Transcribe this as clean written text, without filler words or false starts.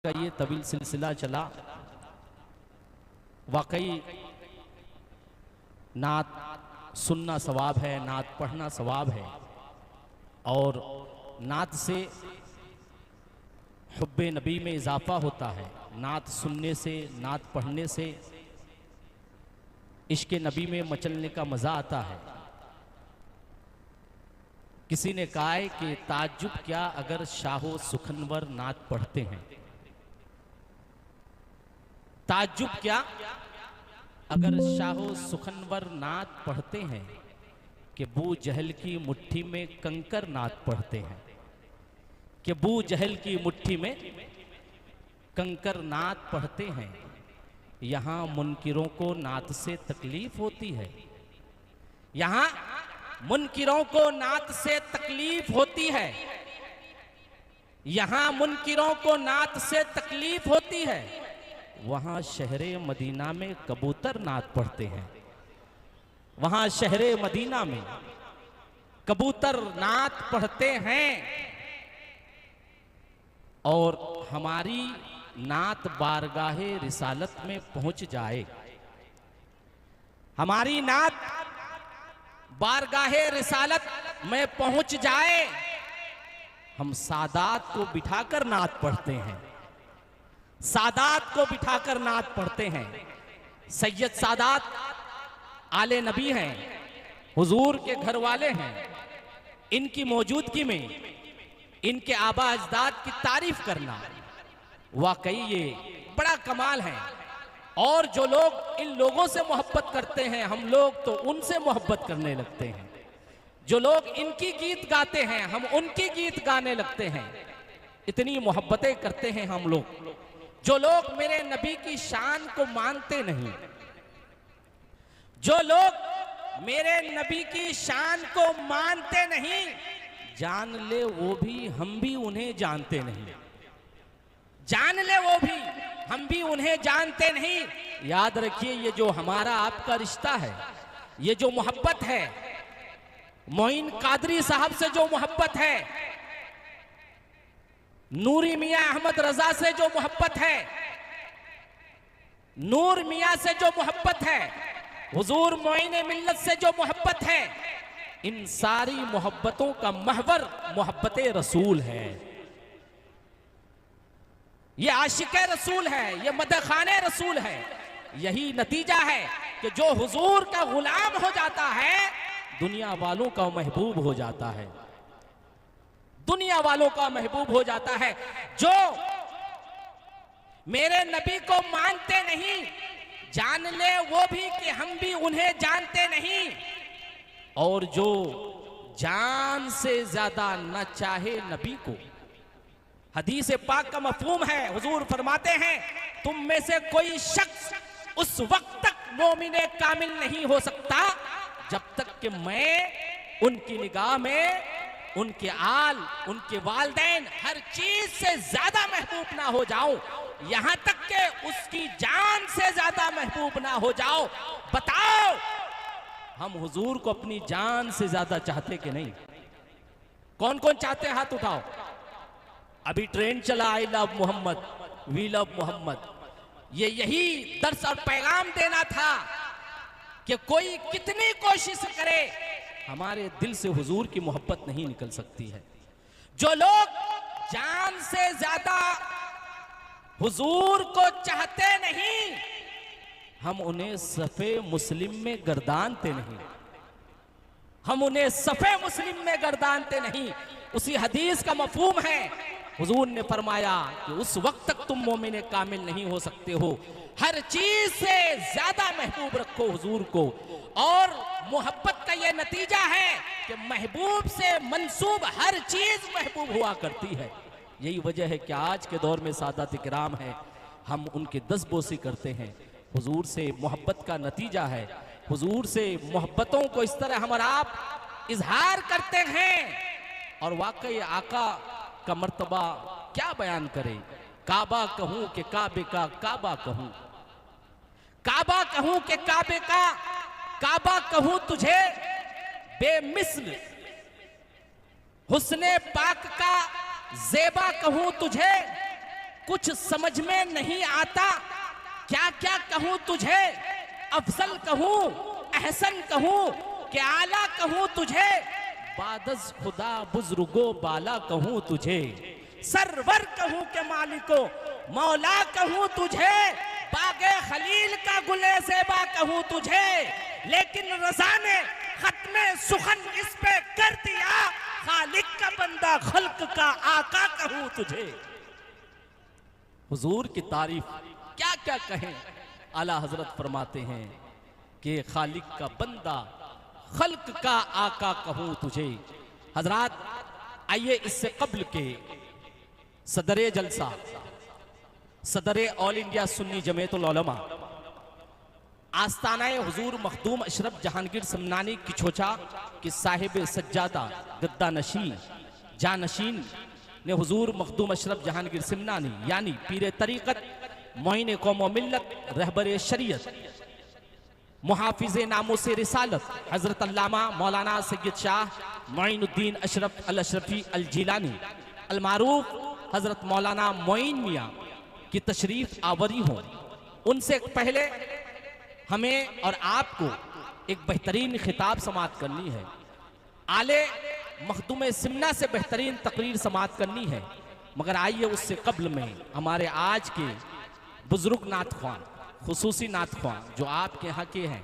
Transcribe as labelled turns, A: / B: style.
A: का ये तवील सिलसिला चला। वाकई नात सुनना सवाब है, नात पढ़ना सवाब है और नात से हुब्बे नबी में इजाफा होता है। नात सुनने से, नात पढ़ने से इश्क नबी में मचलने का मज़ा आता है। किसी ने कहा है कि ताज्जुब क्या अगर शाहो सुखनवर नात पढ़ते हैं। ताज्जुब क्या अगर शाहो सुखनवर नात पढ़ते हैं कि बू जहल की मुट्ठी में कंकर नात पढ़ते हैं, कि बू जहल की मुट्ठी में कंकर नात पढ़ते हैं। यहाँ मुनकिरों को नात से तकलीफ होती है, यहाँ मुनकिरों को नात से तकलीफ होती है, यहाँ मुनकिरों को नात से तकलीफ होती है। वहाँ शहरे मदीना में कबूतर नात पढ़ते हैं, वहाँ शहरे मदीना में कबूतर नात पढ़ते हैं। और हमारी नात बारगाहे रिसालत में पहुंच जाए, हमारी नात बारगाहे रिसालत में पहुंच जाए। हम सादात को बिठाकर नात पढ़ते हैं, सादात को बिठाकर नात पढ़ते हैं। सैयद सादात आले नबी हैं, हुजूर के घर वाले हैं। इनकी मौजूदगी में इनके आबा अजदाद की तारीफ करना वाकई ये बड़ा कमाल है। और जो लोग इन लोगों से मोहब्बत करते हैं, हम लोग तो उनसे मोहब्बत करने लगते हैं। जो लोग इनकी गीत गाते हैं, हम उनकी गीत गाने लगते हैं। इतनी मोहब्बतें करते हैं हम लोग। जो लोग मेरे नबी की शान को मानते नहीं, जो लोग मेरे नबी की शान को मानते नहीं, जान ले वो भी हम भी उन्हें जानते नहीं, जान ले वो भी हम भी उन्हें जानते नहीं। याद रखिए, ये जो हमारा आपका रिश्ता है, ये जो मोहब्बत है, मोइन कादरी साहब से जो मोहब्बत है, नूरी मियां अहमद रजा से जो मोहब्बत है, नूर मियां से जो मोहब्बत है, हुजूर मोइन मिल्लत से जो मोहब्बत है, इन सारी मोहब्बतों का महवर मोहब्बत रसूल है। ये आशिक रसूल है, ये मदखाने रसूल है। यही नतीजा है कि जो हुजूर का गुलाम हो जाता है, दुनिया वालों का महबूब हो जाता है, दुनिया वालों का महबूब हो जाता है। जो मेरे नबी को मानते नहीं, जान ले वो भी कि हम भी उन्हें जानते नहीं। और जो जान से ज्यादा न चाहे नबी को, हदीस पाक का मफहूम है, हुजूर फरमाते हैं तुम में से कोई शख्स उस वक्त तक मोमिने कामिल नहीं हो सकता जब तक कि मैं उनकी निगाह में उनके आल, उनके वालदैन, हर चीज से ज्यादा महबूब ना हो जाऊं, यहां तक कि उसकी जान से ज्यादा महबूब ना हो जाओ। बताओ, हम हुजूर को अपनी जान से ज्यादा चाहते कि नहीं? कौन कौन चाहते हैं? हाथ उठाओ। अभी ट्रेंड चला I love Mohammad, we love Mohammad. ये यही दर्स और पैगाम देना था कि कोई कितनी कोशिश करे, हमारे दिल से हुजूर की मोहब्बत नहीं निकल सकती है। जो लोग जान से ज्यादा हुजूर को चाहते नहीं, हम उन्हें सफ़े मुस्लिम में गर्दानते नहीं, हम उन्हें सफ़े मुस्लिम में गर्दानते नहीं। उसी हदीस का मफहूम है, हुजूर ने फरमाया कि उस वक्त तक तुम मोमिन कामिल नहीं हो सकते हो, हर चीज से ज्यादा महबूब रखो हुजूर को। और मोहब्बत का यह नतीजा है कि महबूब से मंसूब हर चीज महबूब हुआ करती है। यही वजह है कि आज के दौर में सादात किराम है, हम उनकी दस्तबोसी करते हैं। हुजूर से मोहब्बत का नतीजा है, हुजूर से मोहब्बतों को इस तरह हम और आप इजहार करते हैं। और वाकई आका का मर्तबा क्या बयान करे। काबा कहूं कि काबे का काबा कहूं, काबा कहूं कि काबे का काबा कहूं तुझे, बेमिस्ल हुस्ने पाक का जेबा कहूं तुझे, कुछ समझ में नहीं आता, क्या क्या कहूं तुझे, अफजल कहूं, अहसन कहूं, कि आला कहूं तुझे, बादज खुदा बुजुर्गो बाला कहूं तुझे, सरवर कहूं के मालिको मौला कहूं तुझे, बागे खलील का गुले ज़ेबा कहूं तुझे, लेकिन रज़ा ने खत्मे सुखन इस पे कर दिया, खालिक का बंदा खल्क का आका कहूं तुझे। हुजूर की तारीफ क्या क्या कहें, आला हजरत फरमाते हैं कि खालिक का बंदा खल्क का आका कहूं तुझे। हजरात, आइए इससे कब्ल के सदरे जलसा, सदरे ऑल इंडिया सुन्नी जमीयतुल उलमा, आस्तानाए हुजूर मखदूम अशरफ जहांगीर समनानी की छोचा कि साहिब सज्जादा गद्दा नशीन जानशीन ने हुजूर मखदूम अशरफ जहांगीर समनानी यानी पीर तरीक़त, मोइन कौम व मिल्लत, रहबर शरीयत, मुहाफिज नामोस रिसालत हजरत अल्लामा मौलाना सैयद शाह मोइनुद्दीन अशरफ अल अशरफी अल जिलानी अल मारूफ हजरत मौलाना मोइन मियाँ की तशरीफ आवरी हो। उनसे पहले हमें और आपको एक बेहतरीन खिताब समात करनी है, आले मखदूम सिमना से बेहतरीन तकरीर समात करनी है। मगर आइए उससे कब्ल में हमारे आज के बुजुर्ग नात ख्वां, खुसूसी नात ख्वां जो आपके यहाँ के हैं,